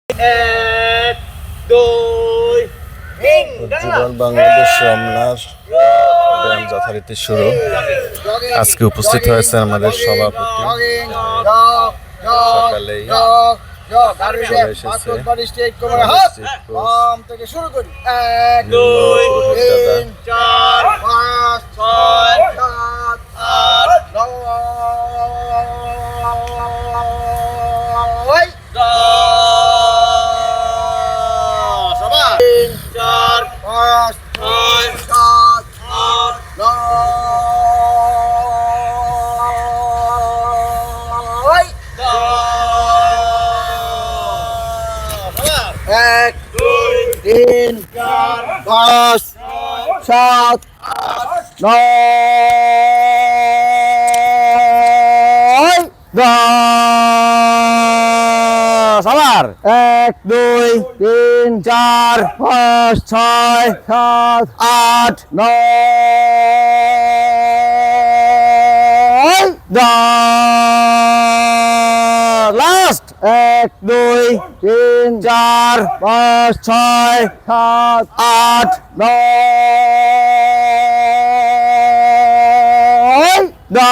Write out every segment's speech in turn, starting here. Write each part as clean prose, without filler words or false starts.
এক দুই তিন উজ্জ্বল বাংলাদেশ রমনার ব্যায়াম যথারীতি শুরু। আজকে উপস্থিত হয়েছে আমাদের সভাপতি, সকালেই চলে এসেছে থেকে শুরু করি। এক দুই তিন চার পাঁচ ছয় সাত আট নয় দশ আবার তিন চার পাঁচ ছয় সাত আট নয় দশ এক দুই তিন চার পাঁচ সাত নয় দশ আবার এক দুই তিন চার পাঁচ ছয় সাত আট নয় দশ লাস্ট এক দুই তিন চার পাঁচ ছয় সাত আট নয় দশ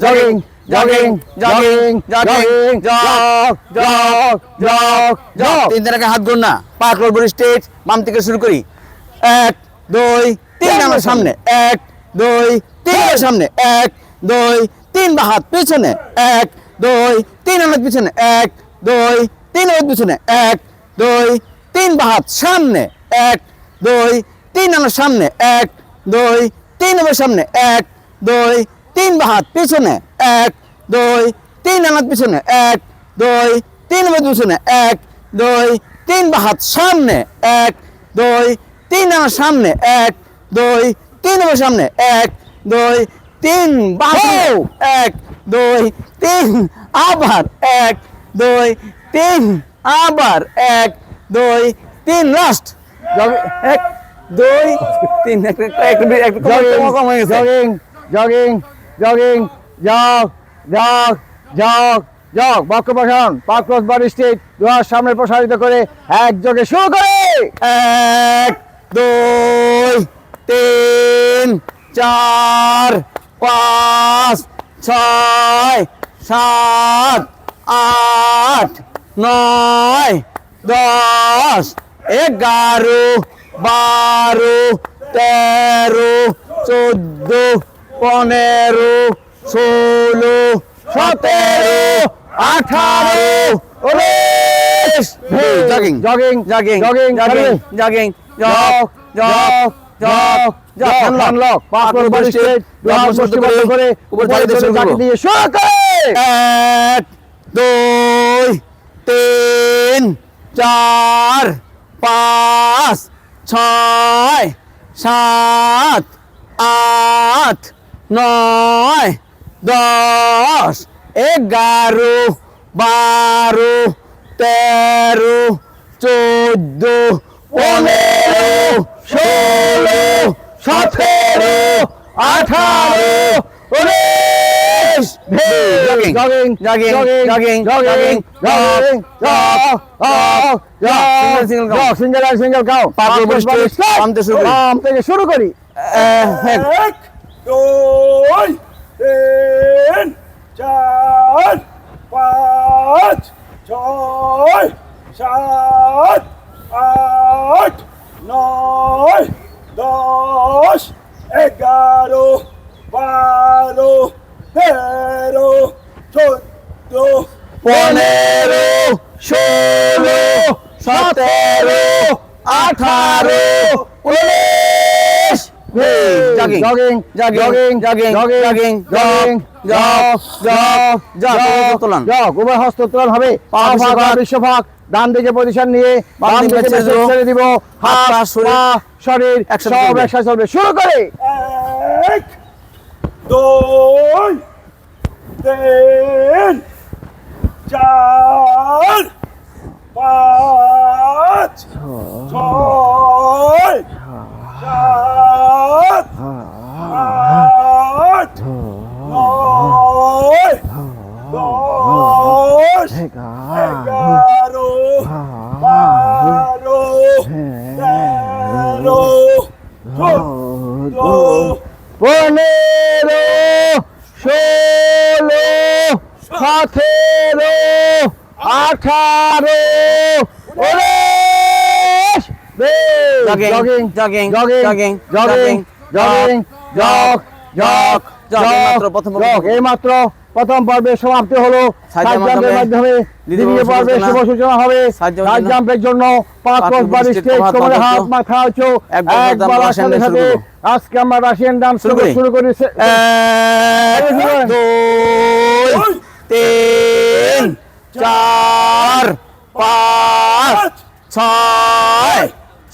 jogging jogging jogging jogging jog jog jog jug তিন দিন হাত গুণ না পা করবো স্ট্রেট বাম থেকে শুরু করি এক দুই তিন আমার সামনে এক দুই তিন আমার সামনে এক দুই তিন বা হাত পিছনে এক দুই তিন আমার পিছনে এক দুই তিন আমার পিছনে এক দুই তিন বা হাত সামনে এক দুই তিন আমার সামনে এক দুই তিন আমার সামনে এক দুই তিন বা হাত পিছনে এক দুই তিন আমার পিছনে এক দুই তিন আমার পিছনে এক দুই তিন বা হাত সামনে এক দুই তিন আমার সামনে এক দুই তিন আমার সামনে এক দুই তিন বাহু এক দুই তিন আবার এক দুই তিন আবার এক দুই তিন লাস্ট এক দুই তিন কম হয়ে গেছে jogging jogging jogging jog jog jog jug বাক্য প্রসারণ পা ক্রস বডি স্ট্রেট দুহাত সামনে প্রসারিত করে একযোগে শুরু করে এক দুই তিন চার পাঁচ ছয় সাত আট নয় দশ এগারো বারো তেরো চোদ্দো পনেরো ষোলো সতেরো আঠারো উনিশ jogging jogging jogging jogging jogging jogging jog jog jog jug unlock পাঁচ নম্বর স্টেজ বন্ধ করে উপর থেকে দিয়ে শুরু করে এক দুই তিন চার পাঁচ ছয় সাত আট নয় দশ এগারো বারো তেরো চোদ্দো পনেরো ষোলো সতেরো আঠারো উনিশ jogging jogging jogging jogging jogging jogging jog single আর সিঙ্গেল গাও বাম থেকে শুরু করি এক দুই তিন চার পাঁচ ছয় সাত আট নয় দশ এগারো বারো তেরো চোদ্দো পনেরো ষোলো সতেরো আঠারো উনিশ jogging jogging jogging jogging jogging jogging jog jog jog তোলন জগ উভয় হস্ত তোলন হবে পা ভাগ বিশ্বভাগ ডান দিকে পজিশন নিয়ে বাম দিকে ছেড়ে দিব হাত শরীর সব একসাথে চলবে শুরু করে এক দুই তিন চার পাঁচ ছয় সাত আট নয় দশ এগারো বারো তেরো চোদ্দ 15 16 17 18 19 জগিং এই মাত্র প্রথম পর্বে সমাপ্তি হলো। সাইড জাম্পের মাধ্যমে দ্বিতীয় পর্বে শুভ সূচনা হবে। সাইড জাম্পের জন্য 5 কোষ বাড়ি স্টেজ কোমরে হাত মাথা উঁচু একবার সাথে সাথে আজকে আমরা রাশিয়ান ডান্স শুরু করি। 1 2 3 4 5 6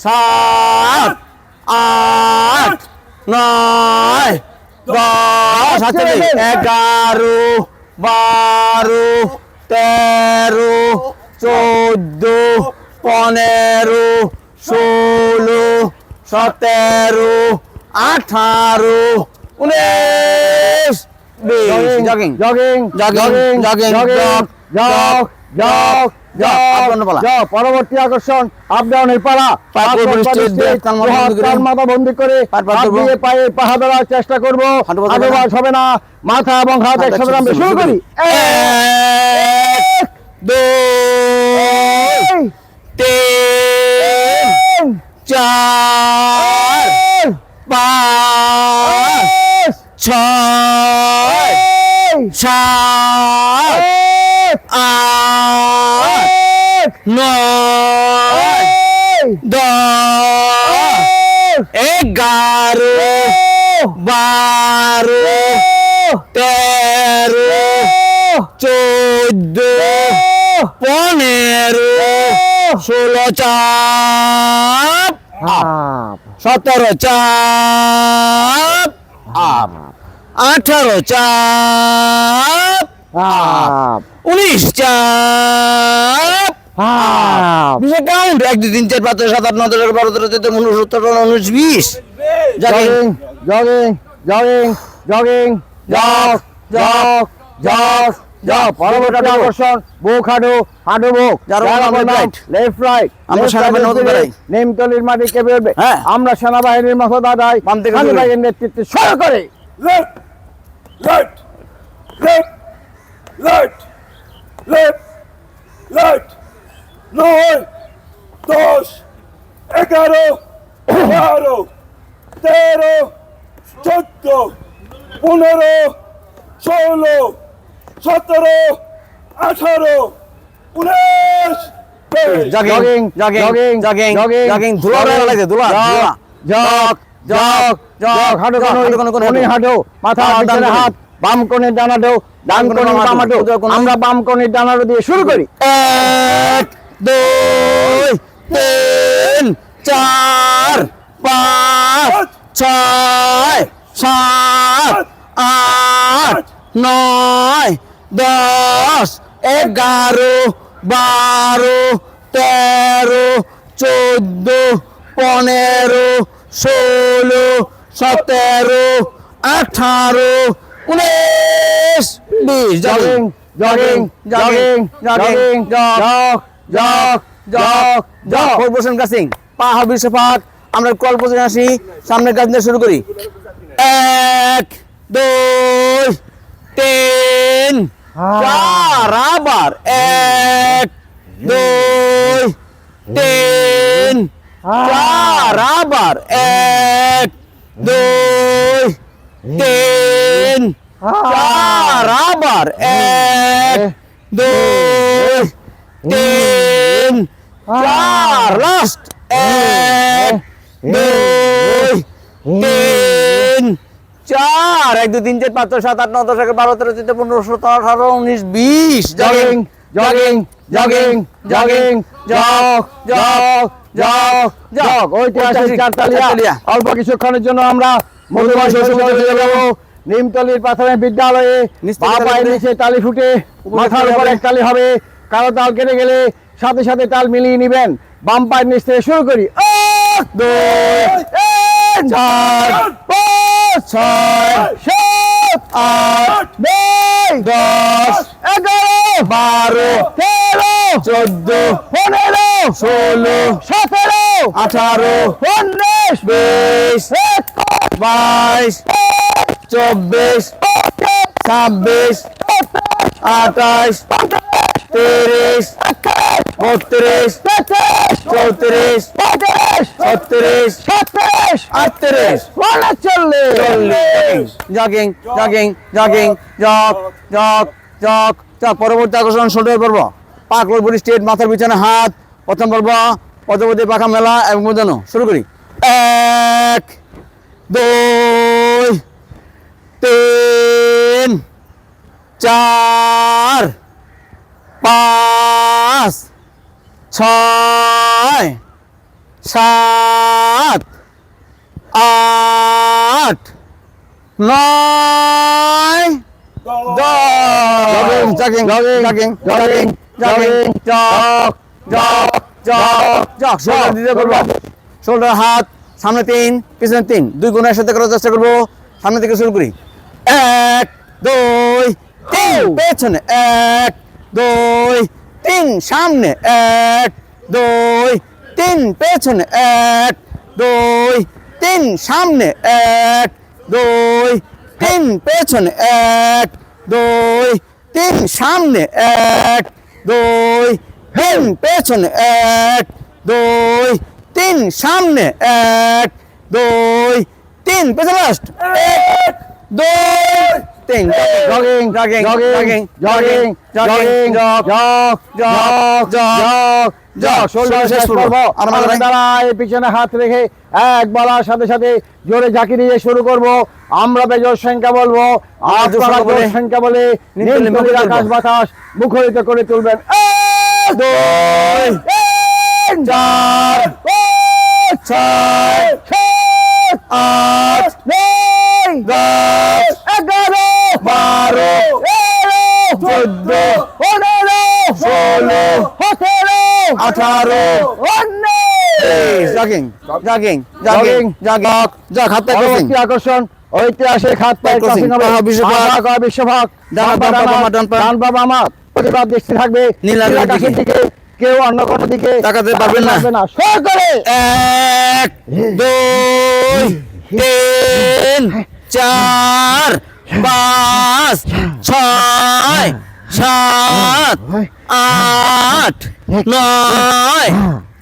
7 8 9 10 11 12 13 14 15 16 17 18 19 জগিং পরবর্তী আকর্ষণ আপ ডাউনের পালা। মাথা বন্দি করে পায়ে পাহা দেওয়ার চেষ্টা করবো। হাঁটুবাজ হবে না, মাথা এবং হাত একসাথে নামবে। শুরু করি। 1 2 3 4 5 6 7 8 9 10 11 12 13 14 15 16 চাপ 17 চাপ 18 চাপ 19 চাপ কাউন্ট 1 2 3 4 5 6 7 8 9 10 11 12 13 14 15 16 17 জগ পরবর্তী আকর্ষণ বুক হাঁটু বুক লেফট রাইট আমরা নিমতলির মাটি কেঁপে উঠবে। আমরা সেনাবাহিনীর মতো দাদাই সেনাবাহিনীর নেতৃত্বে শুরু করে left, right, left, right, left, right, 9, 10, 11, 12, 13, 14, 15, 16, 17, 18, 19, jogging হাঁটো মাথা হাত বাম কোণের ডানাটো ডান কোণের বামাটো। আমরা বাম কোণের ডানাটো দিয়ে শুরু করি। 1 2 3 4 5 6 7 8 9 10 11 12 13 14 15 16 17 18 19 20 জগ কাসিং পা হবে সেপাক। আমরা কল পজিশনে আসি, সামনের কাজ নিয়ে শুরু করি। 1 2 3 4 আবার 1 2 3 4 আবার 1 2 3 4 আবার 1 2 3 4 লাস্ট 1 2 3 4 1 2 3 4 5 6 7 8 9 10 11 12 13 14 15 16 18 19 20 জগ ঐতিহাসিক চারতালিয়া। অল্প কিছুক্ষণের জন্য আমরা নিমতলির প্রাথমিক বিদ্যালয়ে নিচে তালি ফুটে মাথার উপর এক তালি হবে। কারো তাল কেটে গেলে সাথে সাথে তাল মিলিয়ে নিবেন। বাম পায়ের নিচ থেকে শুরু করি। 1 2 3 4 5 6 7 8 9 10 11 12 14 15 16 17 18 19 20 22 24 26 28 30 32 34 36 38 jogging jogging jogging jog jog jog jug পরবর্তী আকর্ষণ শোল্ডার পর্ব পাক বডি স্ট্রেট মাথার পিছনে হাত প্রথম পর্ব পদপতি পাখা মেলা এবং মোজানো শুরু করি 1 2 3 4 5 6 7 8 9 jogging jogging jogging jogging jog jog jog jug shoulder দিতে করবো শোল্ডার হাত সামনে 3 পিছনে 3 দুই গুণ একসাথে করার চেষ্টা করবো সামনে থেকে শুরু করি 1 2 3 পেছনে 1 2 3 সামনে 1 2 3 পেছনে 1 2 3 সামনে 1 2 3 পেছনে 1 2 3 সামনে 1 2 3 পেছনে 1 2 3 সামনে 1 2 3 পেছনে last 1 2 3 jogging jogging jogging jogging jogging jog jog jog jug shoulder শেষ করব আমরা দাঁড়ায় পিছনে হাত রেখে এক বলার সাথে সাথে জোরে ঝাঁকি দিয়ে শুরু করব আমরা বেজোর সংখ্যা বলবো আপনারা জোর সংখ্যা বলে নীল আকাশ বাতাস মুখরিত করে তুলবেন 1 2 3 4 5 6 8 9 10 11 12 13 14 15 16 17 18 jogging jogging jogging jogging jug হাত পা পরবর্তী আকর্ষণ ঐতিহাসিক হাত পা ক্রসিং হবে বিশ্বভাগ ডান বাবা আমার প্রতিবাদ দৃষ্টি থাকবে নীল আকাশের দিকে কেউ অন্য কোনো দিকে তাকাতে পারবেন না শুরু করে 1 2 3 4 5 6 7 8 9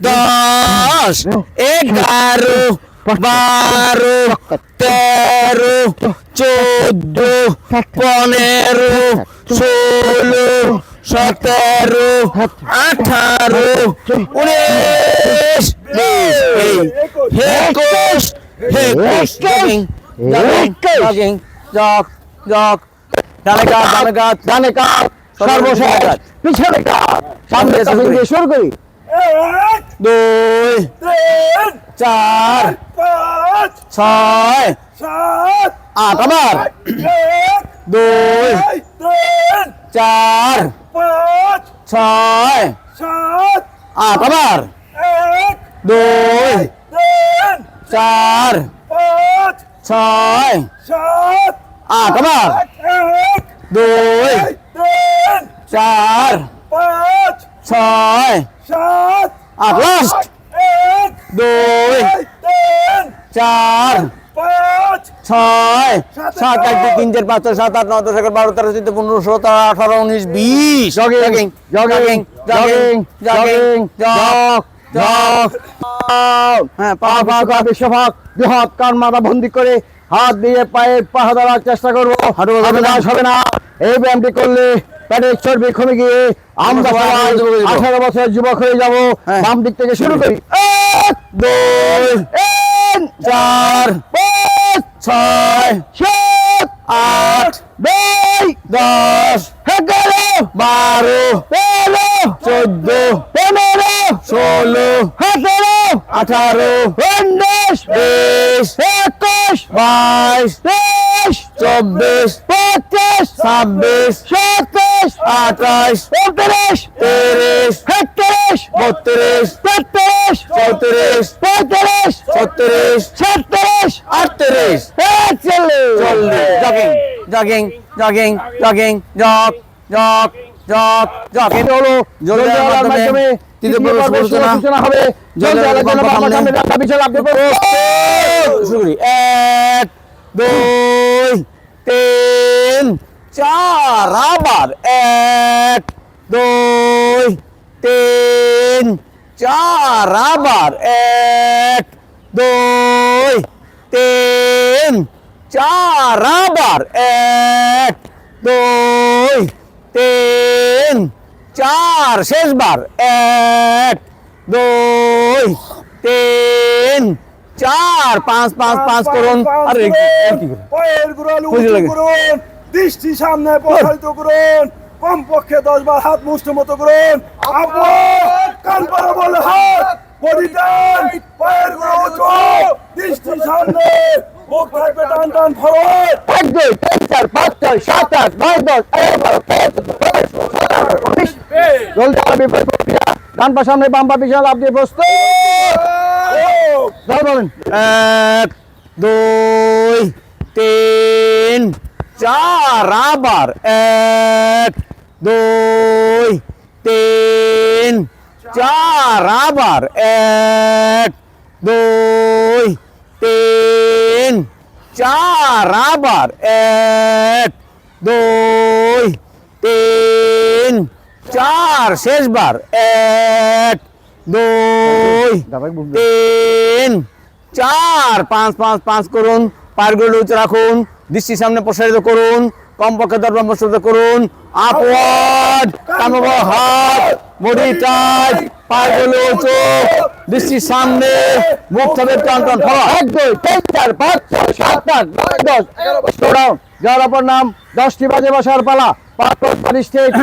10 11 12 13 14 15 16 17 18 19 21 জগিং জগিং জগ জগ ডানে কাত সর্বশেষ কাত পিছনে কাত সামনে থেকে শুরু করি 2 3 4 5 6 7 8 আবার 2 3 4 5 6 7 8 আবার 2 3 4 5 6 7 8 আবার 2 3 4 5 6 7 8 last 2 3 4 5 6 7 1 2 3 4 5 6 7 8 9 10 11 12 13 14 15 16 18 19 20 jogging jogging jogging jogging jog jug হ্যাঁ পা বিশ্বভাগ দুই হাত কান মাথা বন্দি করে হাত দিয়ে পায়ে পাহা দেওয়ার চেষ্টা করবো হাঁটু হবে না এই ব্যায়ামটি করলে পেটের চর্বি কমে গিয়ে আমরা সবাই 18 বছরের যুবক হয়ে যাব বাম দিক থেকে শুরু করি 1 2 3 4 5 6 7 8 9 10 11 12 13 14 15 16 17 18 19 20 21 22 23 24 25 26 27 28 29 30 31 32 33 34 35 36 37 38 40 jogging jogging jogging jog jog jog jug এটা হলো জল দেওয়ার মাধ্যমে তৃতীয় পর্বের সূচনা হবে। জল দেওয়ার জন্য বাবা সামনে রাখা বিশাল আপনি শুরু করি 1 2 3 4 আবার 1 2 3 4 আবার 1 2 3 4 আবার 1 2 3 4 শেষবার 1 2 3 4 5 5 5 করুন আরে কি করুন পায়ের গোড়ালি বুঝে উঁচু লাগে। করুন, দৃষ্টি সামনে প্রসারিত করুন, কমপক্ষে 10 বার হাত মুষ্টি মতো করুন। আবার কান বরাবর হাত, বডি টান, পায়ের গোড়া উঁচু, দৃষ্টি সামনে, বুক থাকবে টান টান ফরওয়ার্ড। 1 2 3 4 5 6 7 8 9 10 জল দেওয়ার বিপরীত প্রক্রিয়া ডান পা সামনে বাম পা পিছনে লাফ দিয়ে প্রস্তুত ধর বলেন 1 2 3 4 আবার 1 2 3 4 আবার 1 2 3 4 আবার 1 2 3 4 শেষবার 1 2 3 4 5 5 5 করুন পায়েরগুলো উঁচু রাখুন দৃষ্টি সামনে প্রসারিত করুন কমপক্ষে 10 বার প্রসারিত করুন আপওয়ার্ড কামড় হাত বডি টাইট পায়েরগুলো উঁচু দৃষ্টি সামনে মুখ থেকে টান টান ফলো 1 2 3 4 5 6 7 8 9 10 11 স্লো ডাউন যার অপর নাম 10টি বাজে বসার পালা পাথর পরিষ্ঠিত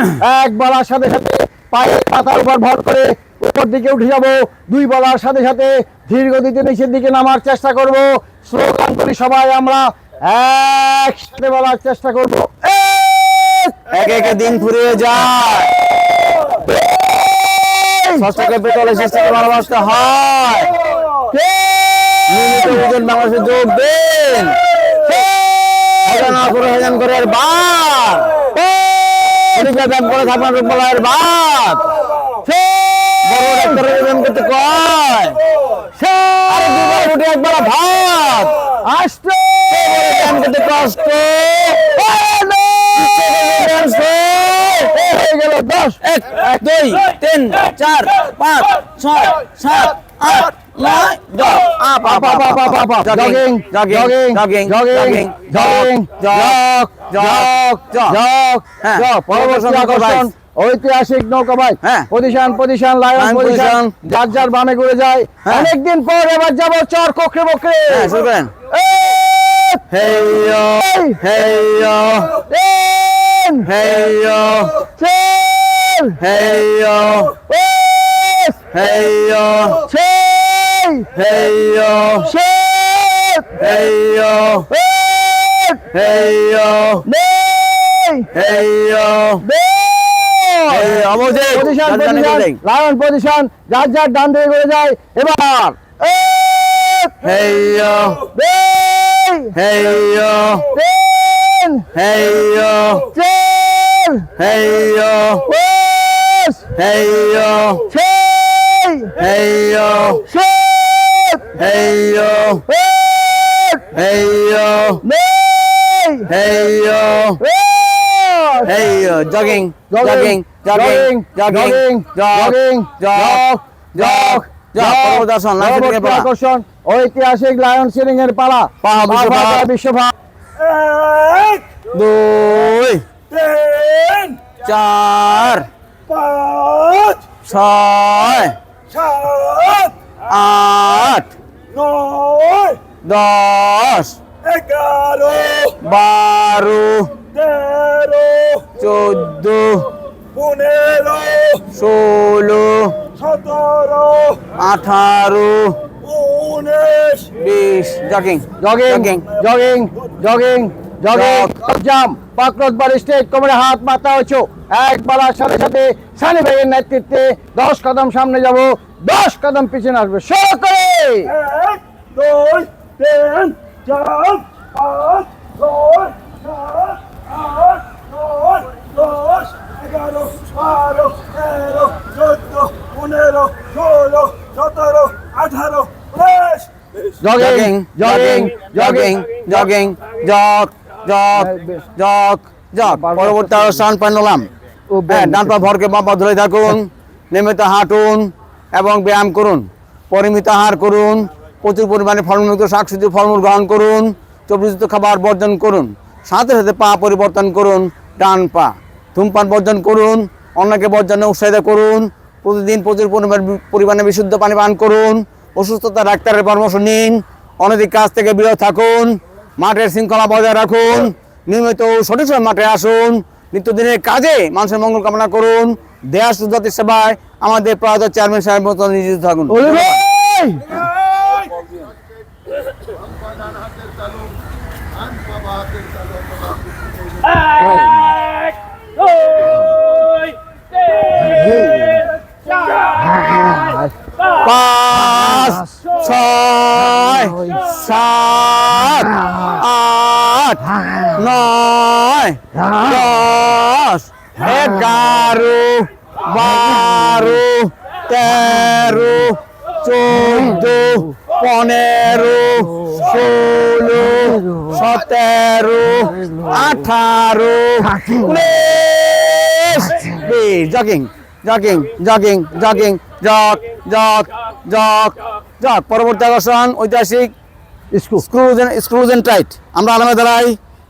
এক বলার সাথে সাথে পায়ের পাতার উপর ভর করে উপর দিকে উঠে যাব দুই বলার সাথে সাথে ধীর গতিতে নিচের দিকে নামার চেষ্টা করব স্লোগান করি সবাই আমরা একসাথে বলার চেষ্টা করব এক এক দিন ফুরিয়ে যায় ষষ্ঠকে পেট্রোলের সিস্টেমে ভালোবাসতে হয় নিয়মিত ওজন বাংলাদেশে যোগ দিন হেজান করে বার ব্যায়াম করে থাকবেন রূপবলায়ের বাদ বড় ডাক্তারের ব্যায়াম করতে কয় আরে দুবার উঠে একবার ভাত আসতে ব্যায়াম করতে কষ্ট হয়ে গেল 10 1 2 3 4 5 6 7 8 9 10 up up up up up jogging jogging jogging jogging jogging jog jog jog jug পরবর্তী আকর্ষণ ঐতিহাসিক নৌকা ভাই পজিশন পজিশন লায়ন পজিশন যার যার বামে ঘুরে যায় অনেকদিন পর এবার যাব চর কোকড়ে বকড়ে শুরু করেন হেইয়ো হেইয়ো তিন হেইয়ো চার হেইয়ো হেইয়ো ছয় হেইয়ো সাত হেইয়ো আট হেইয়ো নয় হেইয়ো পজিশন লায়ন পজিশন যার যার ডান দিকে ঘুরে যায় এবার হেইয়ো দুই হেইয়ো তিন হেইয়ো চার হেইয়ো পাঁচ হেইয়ো ছয় হেইয়ো সাত হেইয়ো আট হেইয়ো নয় হেইয়ো হেইয়ো jogging jogging jogging jogging jogging jog jog jog আকর্ষণ ঐতিহাসিক লায়ন সিলিং এর পালা বিশ্বভাগ 1 2 3 4 5 6 7 8 9 10 11 12 13 14 15 16 17 18 19 20 jogging jogging jogging jogging jogging জাম পাকরত বার স্টেজ কোমরে হাত মাথা উঁচু এক বলার সাথে সাথে সানি ভাইয়ের নেতৃত্বে 10 কদম সামনে যাব 10 কদম পিছনে আসবে শুরু করে 1 2 3 4 5 6 7 8 9 10 11 12, 13, 14, 15, 16, 17, 18, 19. Jogging jogging jogging jogging jog jog jog jug পরবর্তী অবস্থান পেন্ডুলাম ডান পা ভরকে বাম পা ধরে থাকুন নিয়মিত হাঁটুন এবং ব্যায়াম করুন পরিমিত আহার করুন প্রচুর পরিমাণে ফলমূলযুক্ত শাকসবজি ফলমূল গ্রহণ করুন চর্বিযুক্ত খাবার বর্জন করুন সাথে সাথে পা পরিবর্তন করুন ডান পা ধূমপান বর্জন করুন অন্যকে বর্জনে উৎসাহিত করুন প্রতিদিন প্রচুর পরিমাণে বিশুদ্ধ পানি পান করুন অসুস্থতা ডাক্তারের পরামর্শ নিন অনধিক কাজ থেকে বিরত থাকুন মাঠের শৃঙ্খলা বজায় রাখুন নিয়মিত সঠিক সময় মাঠে আসুন নিত্যদিনের কাজে মানুষের মঙ্গল কামনা করুন দেশ ও জাতির সেবায় আমাদের প্রয়াত চেয়ারম্যান সাহেব মতো নিয়োজিত থাকুন এক, দুই, তিন, চার, পাঁচ ছয় সাত আট নয় 10 11 12 13 14 15 16 17 18 19 jogging jogging jogging jogging jog jog jog jug পরবর্তী আকর্ষণ ঐতিহাসিক স্ক্রুজ এন্ড টাইট আমরা আলামে দাঁড়াই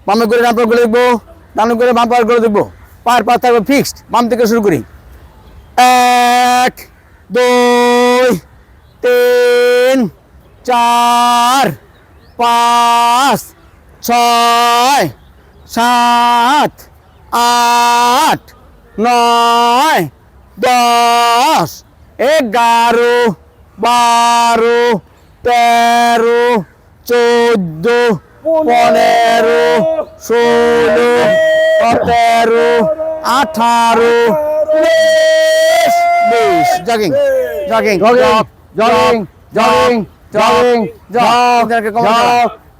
বামে করে ডান পায়ে লিখবো ডান করে বাম পায়ে করে দেখবো পায়ের পা থাকবে ফিক্সড বাম থেকে শুরু করি 1 2 3 4 5 6 7 8 9 10 11 12 13 14 15 16 17 18 20 jogging jogging jogging jogging jogging jogging jog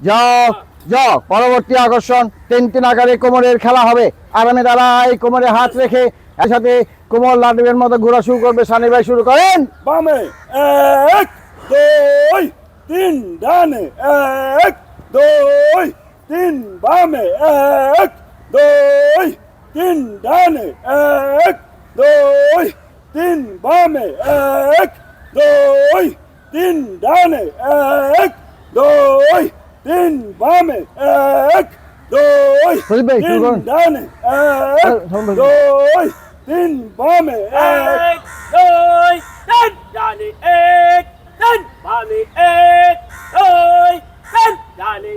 jog jug পরবর্তী আকর্ষণ 3 আকারে কোমরের খেলা হবে আরামে দাঁড়াই কোমরে হাত রেখে একসাথে কোমর লাড্ডুর মতো ঘোরা শুরু করবে সানি ভাই শুরু করেন বামে 1 2 3 ডানে 1 2 3 বামে 1 2 3 ডানে 1 2 3 বামে 1 2 3 ডানে 1 2 3 বামে 1 2 সজীব ভাই, শুরু করুন। 3 ডানে 1 2 3 বামে 1 দুই, তিন, ডানে এক, তিন, বামে এক, দুই, তিন, ডানে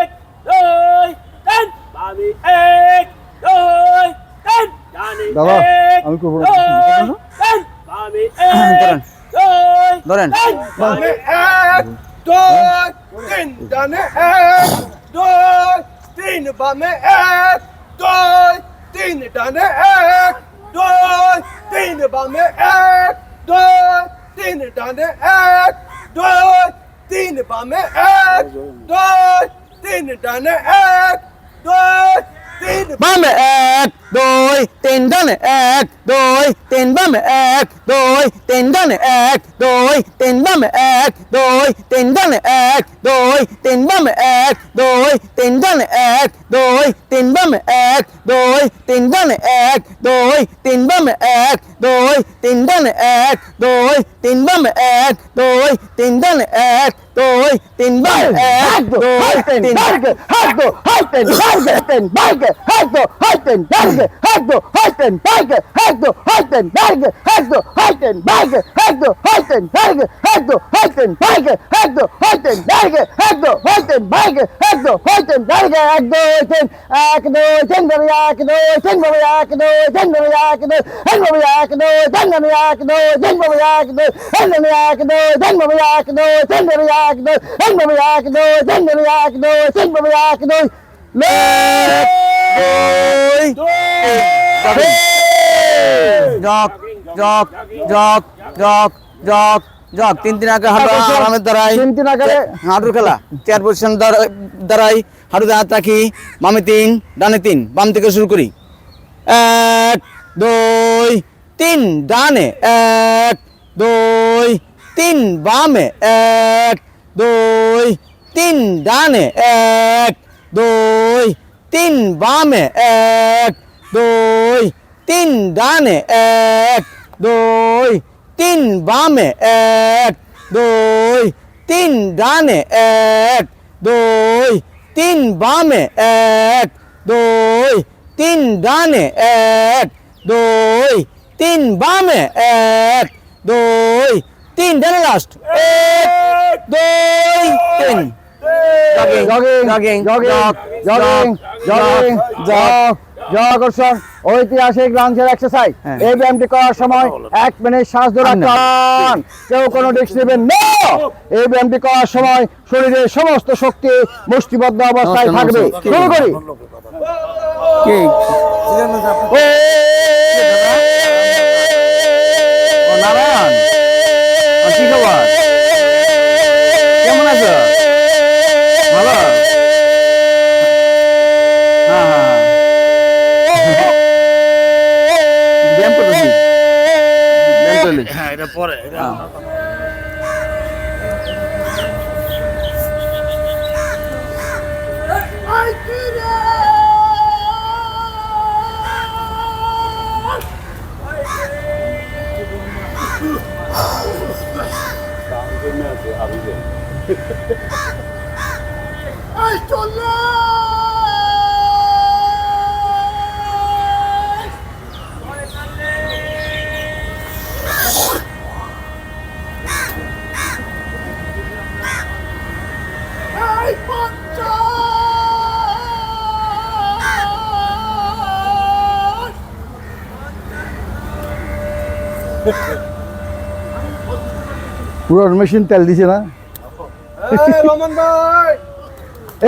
এক, দুই, তিন, বামে এক, দুই, তিন, ডানে বাবা, এক, আমি করবো না। দুই, তিন, বামে এক, দুই, ধরেন। তিন, বামে 1 2 3 ডানে 1 2 3 বামে 1 2 3 ডানে 1 2 3 বামে 1 2 3 ডানে 1 2 3 বামে 1 2 3 ডানে 1 2 3 বামে 1 2 3 ডানে 1 2 3 বামে 1 2 3 ডানে 1 2 3 বামে 1 2 3 ডানে 1 2 3 বামে 1 2 3 ডানে 1 2 3 বামে 1 2 3 ডানে 1 2 3 বামে 1 2 3 ডানে 1 2 3 বামে 1 2 3 ডানে 1 2 3 বামে 1 2 3 হাতো হাতে হাতে বাইকে হাতো হাতে বাইকে হাতো হাতে বাইকে হাতো হাতে বাইকে হাতো হাতে বাইকে হাতো হাতে বাইকে হাতো হাতে বাইকে হাতো হাতে বাইকে হাতো হাতে বাইকে হাতো হাতে বাইকে 1 2 3 1 2 3 ধরে 1 2 3 ধরে 1 2 3 ধরে 1 2 3 ধরে 1 2 3 ধরে 1 2 3 ধরে 1 2 3 ধরে 1 2 3 ধরে 1 2 3 ধরে 1 2 3 ধরে 1 2 3 ধরে 1 2 3 ধরে 1 2 jug jog jog jog jog jug 3 আকারে হাঁটু আরামের দ্বারাই 3 আকারে হাঁটুর খেলা চেয়ার পজিশন দ্বারাই হাঁটুতে হাত রাখি বামে 3 ডানে 3 বাম থেকে শুরু করি 1 দুই তিন ডানে এক দুই তিন বামে এক দুই তিন ডানে এক দুই তিন বামে এক দুই তিন ডানে এক দুই তিন বামে এক দুই তিন ডানে এক দুই তিন বামে এক দুই তিন ডানে এক দুই তিন বামে এক দুই তিন ডানে লাস্ট এক দুই তিন ঐতিহাসিক লাঞ্চের এক্সারসাইজ এই ব্যায়ামটি করার সময় 1 মিনিট শ্বাস ধরে রাখুন কেউ কোনো রিস্ক নেবেন না এই ব্যায়ামটি করার সময় শরীরের সমস্ত শক্তি মুষ্টিবদ্ধ অবস্থায় থাকবে শুরু করি নারায়ণ কি খবর কেমন আছো ভালো ব্যায়াম করতেছি হ্যাঁ এটা পরে পুরো মেশিন তেল দিছে না রমন ভাই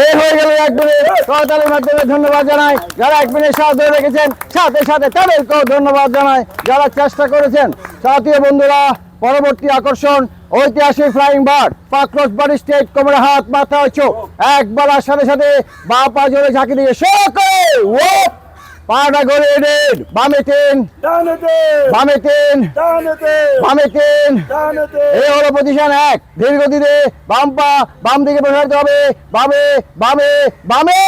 এই হয়ে গেল 1 মিনিট করতালির মাধ্যমে ধন্যবাদ জানাই যারা 1 মিনিট সাথে রেখেছেন সাথে সাথে তাদেরকেও ধন্যবাদ জানাই যারা চেষ্টা করেছেন সাথী বন্ধুরা পরবর্তী আকর্ষণ ঐতিহাসিক ফ্লাইং বার্ড পাকরস বাড়ি স্টেট কোমরে হাত মাথা উঁচু একবার সাথে সাথে বা পা জোরে ঝাঁকি দিয়ে সকলে ও পাটা গড়িয়ে দিন বামে তিন বামে তিন বামে তিন এই হলো পজিশন 1 ধীর গতিতে বাম পা বাম দিকে প্রসারিত হবে বামে বামে বামে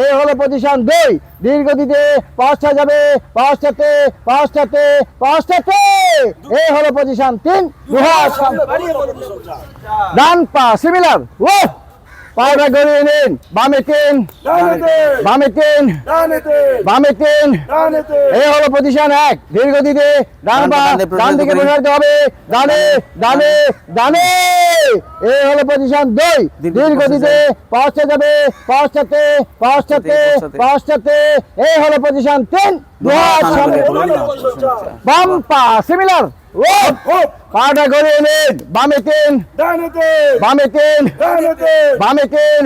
এই হলো পজিশন 2 ধীর গতিতে পাঁচটা যাবে পাঁচটাতে পাঁচটাতে পাঁচটাতে এই হলো পজিশন 3 দুহাত ডান পা সিমিলার ও পাটা গড়িয়ে নিন বামে তিন বামে তিন বামে তিন এই হলো পজিশন 1 ধীর গতিতে ডান পা ডান দিকে প্রসারিত হবে ডানে ডানে ডানে এই হলো পজিশন 2 ধীর গতিতে পাঁচটা যাবে পাঁচটাতে পাঁচটাতে পাঁচটাতে এই হলো পজিশন 3 দুহাত সামনে বাম পা সিমিলার ও পাটা গড়িয়ে নিন বামে তিন বামে তিন বামে তিন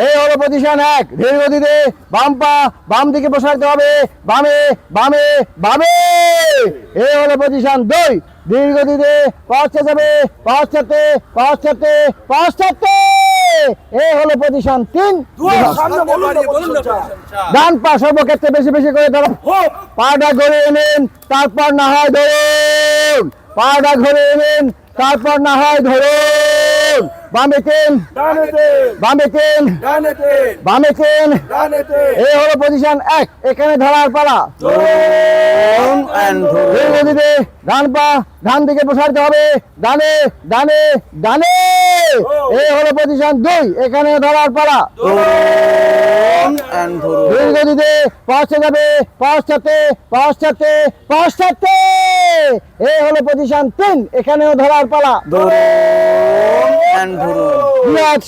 এই হলো পজিশন 1 ধীর গতিতে বাম পা বাম দিকে প্রসারিত হবে বামে বামে বামে এই হলো পজিশন 2 ধীর গতিতে পাঁচটা যাবে পাঁচটাতে পাঁচটাতে পাঁচটাতে এই হলো পজিশন 3 ডান পা সর্বক্ষেত্রে বেশি বেশি করে ধরো পাটা গড়িয়ে নিন তারপর না হয় ধরুন পাটা ঘুরিয়ে নিন তারপর না হয় ধরুন বামে তিন বামে তিন বামে তিন এই হলো পজিশন 1 এখানে ধরার পালা ডান পা ডান দিকে প্রসারিত হবে ডানে ডানে ডানে এই হলো পজিশন 2 এখানে ধরার পালা ধীর গতিতে পাঁচটা যাবে পাঁচটাতে পাঁচটাতে পাঁচটাতে এই হলো পজিশন 3 এখানেও ধরার পালা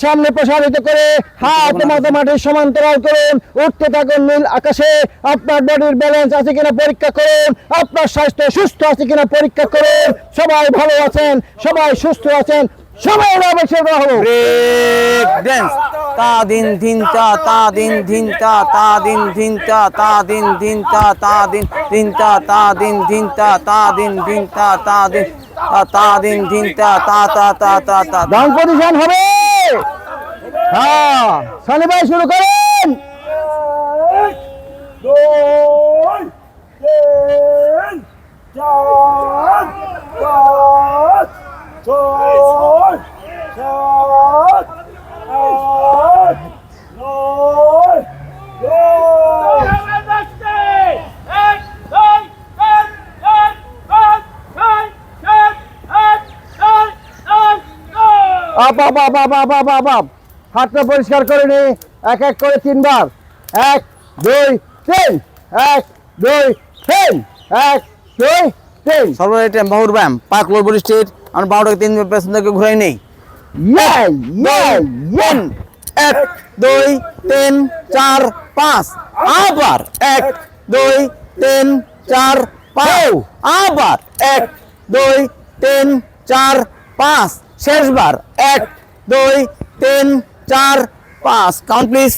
সামনে প্রসারিত করে হাত মাথা মাটির সমান্তরাল করুন উঠতে থাকুন নীল আকাশে আপনার বডির ব্যালেন্স আছে কিনা পরীক্ষা করুন আপনার স্বাস্থ্য সুস্থ আছে কিনা পরীক্ষা করুন সবাই ভালো আছেন সবাই সুস্থ আছেন সবাই অবশ্যই হলো ব্রেক ড্যান্স তা দিন দিন তা তা দিন দিন তা তা দিন দিন তা তা দিন দিন তা তা দিন দিন তা তা দিন দিন তা তা দিন দিন তা তা দিন তা দিন দিন তা তা তা তা তা তা ডাউন পজিশন হবে হ্যাঁ সানি ভাই শুরু করেন 2 চার পাঁচ ছয় সাত আট নয় দশ up up up up up up up up হাতটা পরিষ্কার করে নি এক এক করে 3 বার 1 2 3 1 2 3 1 2 3 সর্বদাই টেম্পাহুর ব্যায়াম পা ক্লোজ বডি স্ট্রেট আমরা বাহুটাকে 3 পেছন থেকে ঘুরাই নেই ইয়ে ইয়ে ইয়ে 1 2 3 4 5 আবার 1 2 3 4 5 আবার 1 2 3 4 5 শেষবার 1 2 3 4 5 কাউন্ট প্লিজ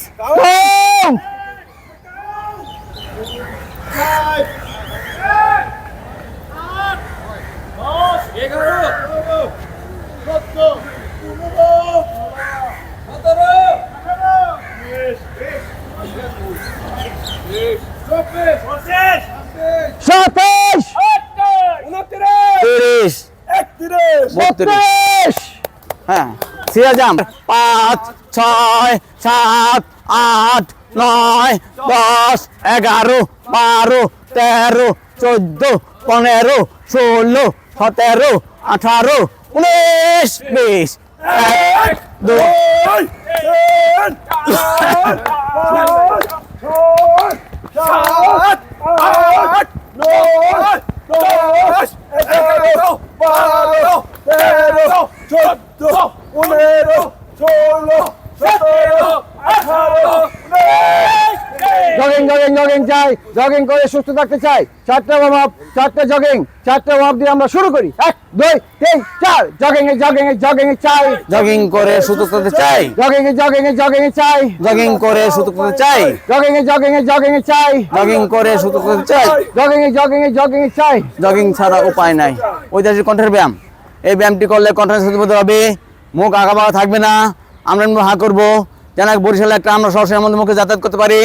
সাতাশ 30 বত্রিশ হ্যাঁ সিরা জাম 5 6 7 8 9 10 11 12 13 14 15 16 17 18 19 20 1 2 তিন চার পাঁচ ছয় সাত আট নয় দশ 11 12 13 14 15 16 17 18 জগিং জগিং জগিং চাই জগিং করে সুস্থ থাকতে চাই 4টা ওয়ার্ম আপ 4টা জগিং 4টা ওয়ার্ম দিয়ে আমরা শুরু করি 1 2 3 4 জগিং এ জগিং এ জগিং এ চাই জগিং করে সুস্থ করতে চাই জগিং এ জগিং এ জগিং এ চাই জগিং করে সুস্থ করতে চাই জগিং এ জগিং এ জগিং এ চাই জগিং করে সুস্থ করতে চাই জগিং এ জগিং এ জগিং এ চাই জগিং ছাড়া উপায় নাই ঐতিহাসিক কণ্ঠের ব্যায়াম এই ব্যায়ামটি করলে কণ্ঠের সাথে বলতে হবে মুখ আগা বাঁকা থাকবে না আমরা হা করবো যেন বরিশালে একটা আমরা সরাসরি আমাদের মুখে যাতায়াত করতে পারি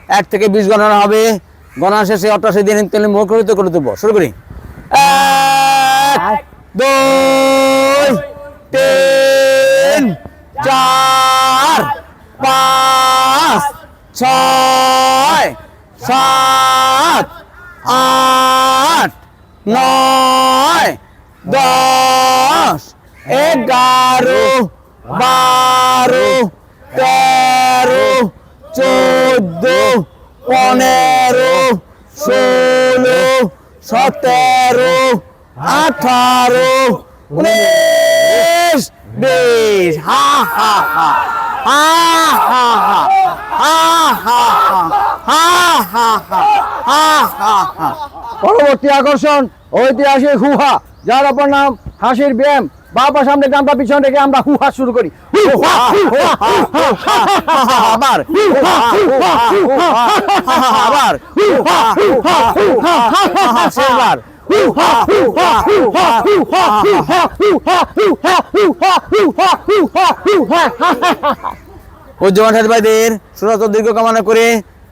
1 থেকে 20 গণনা হবে গণনা শেষে 88 দিন তেলে মুখ করে দেবো শুরু করি 1 2 3 4 5 6 7 8 9 10 11 12 13 14 15 16 17 18 19 20 হা হা হা হা হা হা হা হা হা হা হা হা হা পরবর্তী আকর্ষণ ঐতিহাসিক হুহা যার অপর নাম হাসির ব্যায়াম বাবা সামনে ডানটা পিছনে রেখে আমরা হুহা শুরু করি আবার আবার শেষবার উজ্জ্বল সাথী ভাইদের সুরত দীর্ঘ কামনা করে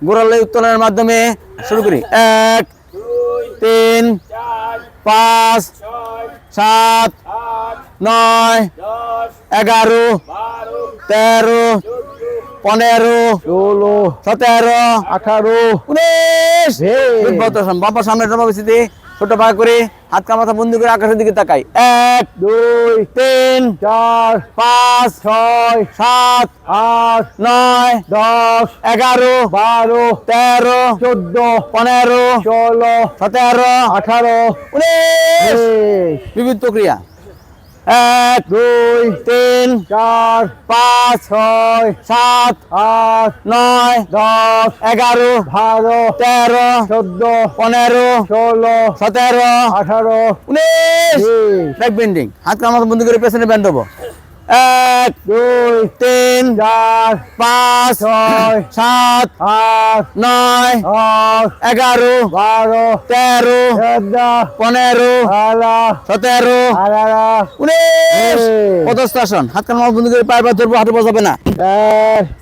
গোড়ালে উত্তোলনের মাধ্যমে শুরু করি 1 3 5 7 9 11 13 15 16 17 18 19 বাবা সামনে স্থিতি ছোট ভাগ করে হাত কামাথা বন্ধু করে আকাশের দিকে তাকাই 1 2 3 4 5 6 7 8 9 10 11 12 13 14 15 16 17 18 19 বিবিধ প্রক্রিয়া 1 2 3 4 5 6 7 8 9 10 11 12 13 14 15 16 17 18 19 ব্যাক বেন্ডিং হাত কামাথা বন্ধ করে পেছনে ব্যান্ড দেবো 1 2 3 4 5 6 7 8 9 11 12 13 14 15 17 19 পদস্থ আসন হাত কান বন্ধ করে পায়ে পা ধরবো হাঁটু বসাবে না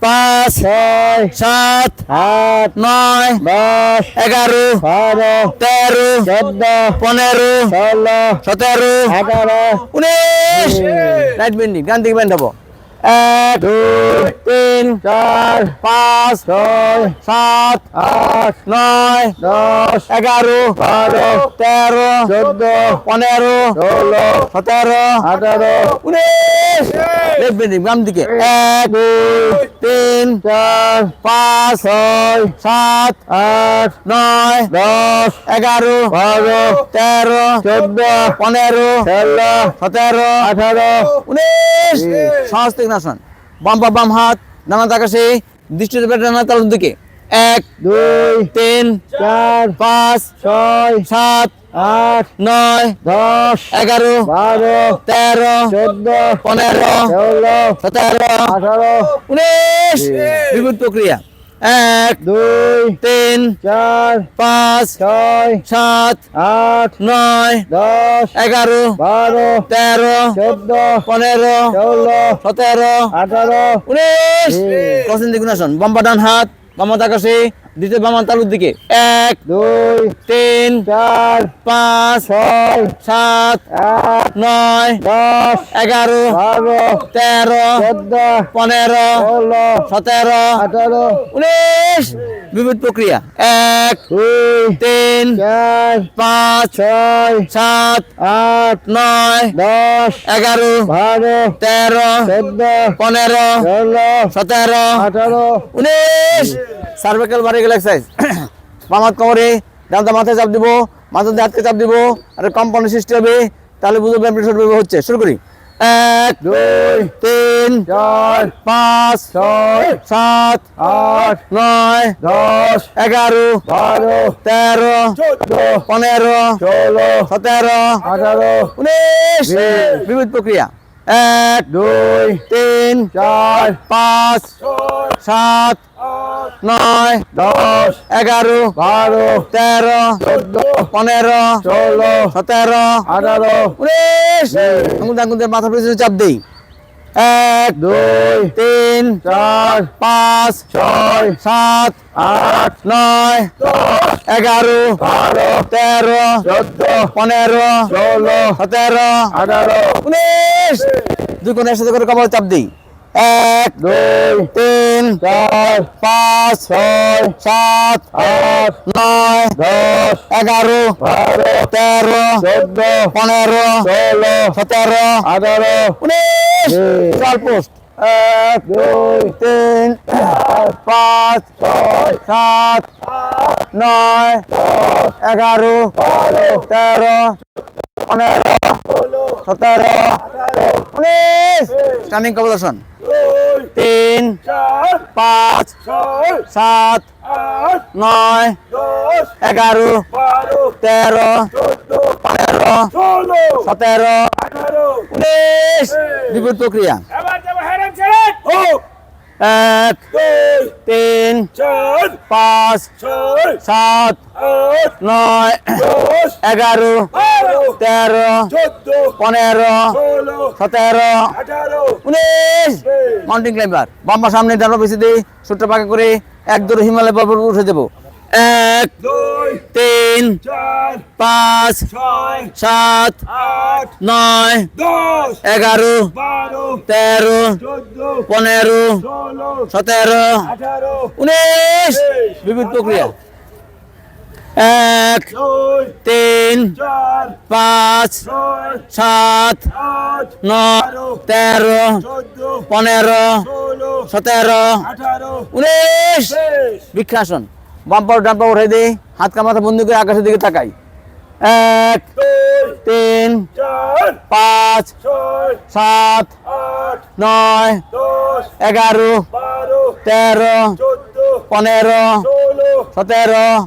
5 6 7 8 9 10 11 12 13 14 15 16 17 18 19 রাইট বেন্ডিং ডান দিকে বেন্ড হবো 1 2 3 4 5 6 7 8 9 10 11 12 13 14 15 16 17 18 19 লেফট বেন্ডিং বাম দিকে 1 2 3 4 5 6 7 8 9 10 11 12 13 14 15 16 17 18 19 স্বস্তিক আসন বাম পা বাম হাত ডান আকাশে দৃষ্টি ডান তালুর দিকে 1 2 3 4 5 6 7 8 9 10 11 12 13 14 15 16 17 18 19 বিপরীত প্রক্রিয়া 1 2 3 4 5 6 7 8 9 10 11 12 13 14 15 16 17 18 19 কসিন দ্বিগুণ আসন বাম পা ডান হাত বাম হাত আকাশে দ্বিতীয় বাম হাত তালুর দিকে 1 2 3 4 5 6 7 8 9 10 11 12 13 14 15 16 17 18 19 বিপরীত প্রক্রিয়া 1 2 3 4 5 6 7 8 9 10 11 12 13 14 15 16 17 18 19 সার্ভিক্যাল ভার্টিক্যাল এক্সারসাইজ বাম হাত কোমরে ডান হাত মাথায় চাপ দিব মাথা দিয়ে হাতকে চাপ দিব আর কম্পাউন্ড সৃষ্টি হবে তাহলে বুঝবো ব্যায়ামটা সঠিকভাবে হচ্ছে শুরু করি 1 2 3 4 5 6 7 8 9 10 11 12 13 14 15 16 17 18 19 বিপরীত প্রক্রিয়া 1 2 3 4 5 7 9 10 11 12 13 14 15 16 17 18 19 আঙুল আঙুল মাথা পিছনে চাপ দেই 1 2 3 4 5 6 7 8 9 10 11 12 13 14 15 16 17 18 19 দুই কোণ একসাথে করে কপালে চাপ দেই 1 2 3 4 5 6 7 8 9 10 11 12 13 14 15 16 17 18 19 চার পোস্ট 1 2 3 4 5 6 7 9 10 11 12 13 15 17 19 স্ট্যান্ডিং কবলাসন 3 5 7 9 11 13 15 17 19 বিপরীত প্রক্রিয়া 1 3 5 7 9 11 13 15 17 19 মাউন্টেন ক্লাইম্বার বাম্বা সামনে ডান পিছে দিয়ে ছোট্ট পাকা করে এক দৌড়ে হিমালয় পর্বত উঠে দেবো 1 3 5 7 9 11 13 15 17 19 বিপরীত প্রক্রিয়া 1 3 5 7 9 13 15 17 19 বৃক্ষাসন বাম পা ডান পা উঠাই দেই হাত কা মাথা বন্ধ করে আকাশের দিকে তাকাই 1 3 5 7 9 11 13 15 17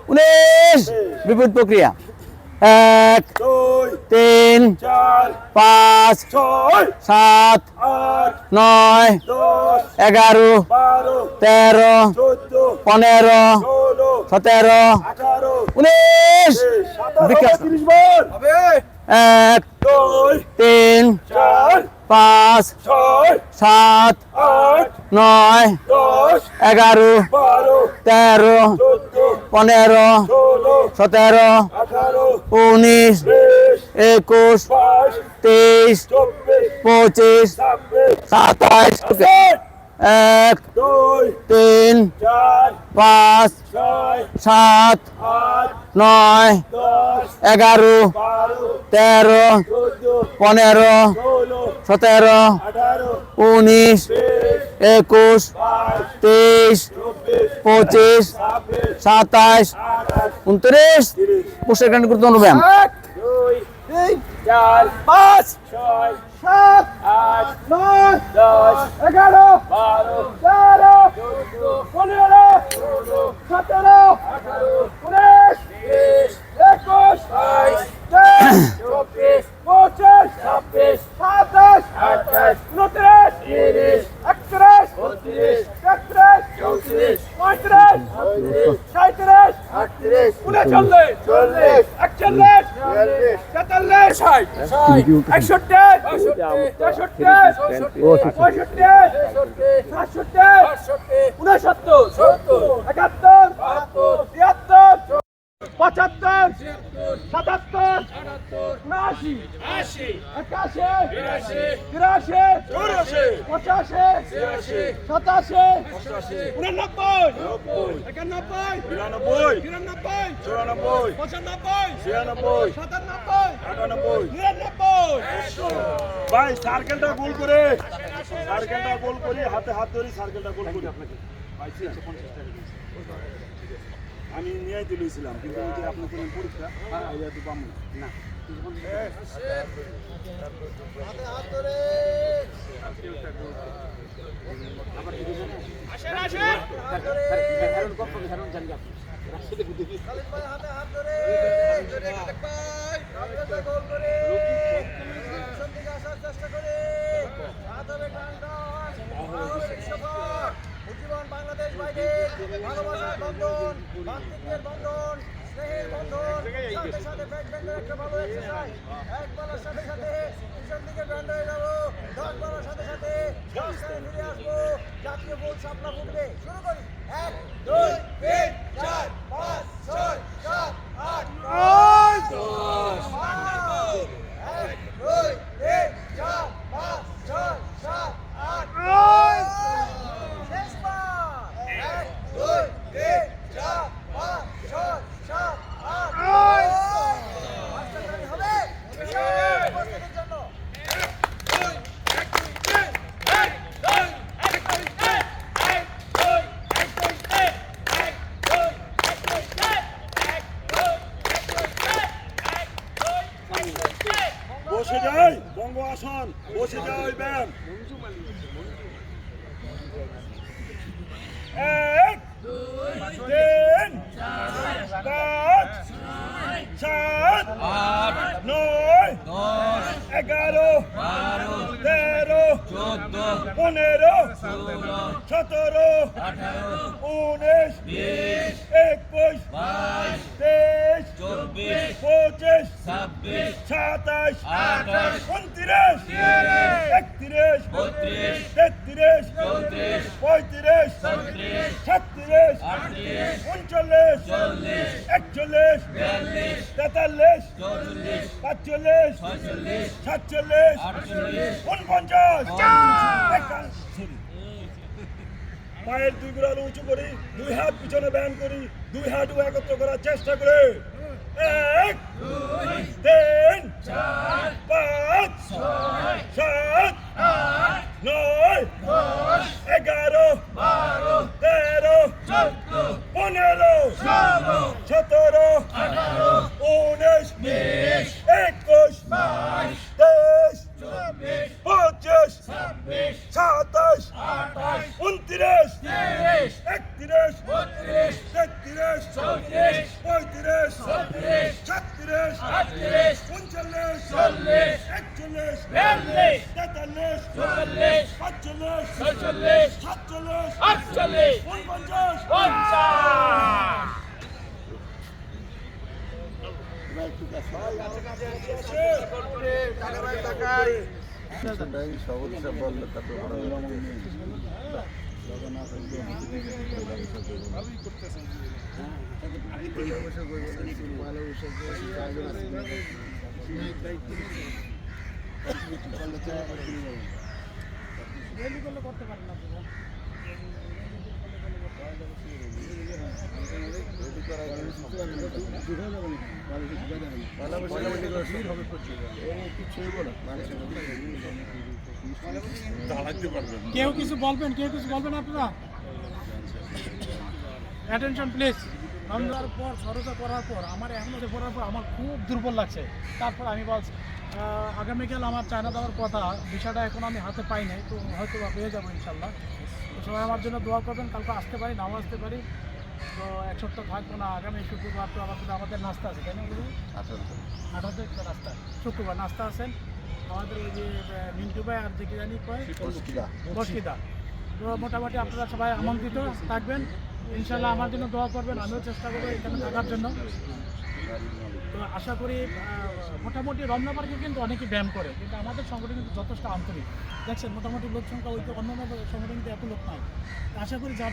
19 বিপরীত প্রক্রিয়া 1 2 3 4 5 6 7 8 9 10 11 12 13 14 15 16 17 18 19 বিকাশ। 30 বার হবে 1 2 3 4 5 6 7 8 9 10 11 12 13 14 15 16 17 18 19 20 21 22 23 24 25 26 27 1 2 3 4 5 6 7 8 9 10 11 12 13 14 15 16 17 18 19 21 23 25 27 29 পুষের গান গুরুত্বপূর্ণ ব্যায়াম 1 2 3 4 5 6 7 8 9 10 11 12 13 14 15 পঁচাত্তর 77 79 80 81 82 83 84 85 86 87 88 89 91 92 93 94 95 96 97 98 ভাই সার্কেলটা গোল করে হাতে হাত ধরে সার্কেলটা গোল করি আপনাকে পাইছি 150 টাকা আমি নিয়ে দিয়েছিলাম কিন্তু ওই যে আপনার কোনো পরীক্ষা আইডিয়া তো পাবো না জীবন বাংলাদেশ বাইরে ভালোবাসার বন্ধন ভাতৃত্বের বন্ধন স্নেহের বন্ধন সাথে সাথে ব্যাক ব্যান্ডের একটা ভালো এক্সারসাইজ এক বলার সাথে সাথে পিছন দিকে ব্যান্ড হয়ে যাবো 10 বলার সাথে সাথে 10 সালে ফিরে আসবো জাতীয় ফুল শাপলা ফুটবে শুরু করি 1 2 3 4 5 6 7 8 9 10 1 2 3 4 5 6 7 8 9 বসে যাই বঙ্গ আসন বসে যাই ব্যায়াম 1 2 3 4 5 7 8 9 10 11 12 13 15 16 17 18 19 21 23 24 26 27 28 29 31 32 33 34 35 36 37 38 39 40 41 42 পায়ের দুই গোড়ালি উঁচু করি, দুই হাত পিছনে ব্যায়াম করি, দুই হাত একত্র করার চেষ্টা করে 1 2 3 4 5 6 7 8 9 10 11 12 13 14 15 16 17 18 19 21 22 23 25 27 29 31 32 33 34 35 36 37 কেউ কিছু বলবেন আপনারা? Attention please. রমজানের পর সরজা করার পর আমার এখনো পড়ার পর আমার খুব দুর্বল লাগছে। তারপর আমি বলছি আগামীকাল আমার চায়না দেওয়ার কথা, বিষয়টা এখন আমি হাতে পাই নাই, তো হয়তো বা পেয়ে যাবো ইনশাল্লাহ। তো সবাই আমার জন্য দোয়া করবেন, কালকে আসতে পারি নাও আসতে পারি, তো এক সপ্তাহ থাকবো না। আগামী শুক্রবার তো আমাদের নাস্তা আছে, তাই না? 18 নাস্তা, শুক্রবার নাস্তা আছেন আমাদের ওই যে মিন্টু ভাই আর যে কি জানি কয় বসকিদা। তো মোটামুটি আপনারা সবাই আমন্ত্রিত থাকবেন ইনশাল্লাহ। আমার জন্য দোয়া করবেন, আমিও চেষ্টা করবো এখানে থাকার জন্য। তো আশা করি মোটামুটি রমনা পার্কে কিন্তু অনেকেই ব্যায়াম করে, কিন্তু আমাদের সংগঠন কিন্তু যথেষ্ট আন্তরিক। দেখছেন মোটামুটি লোক সংখ্যা, ওই তো অন্যান্য সংগঠন কিন্তু এত লোক নাই। আশা করি যার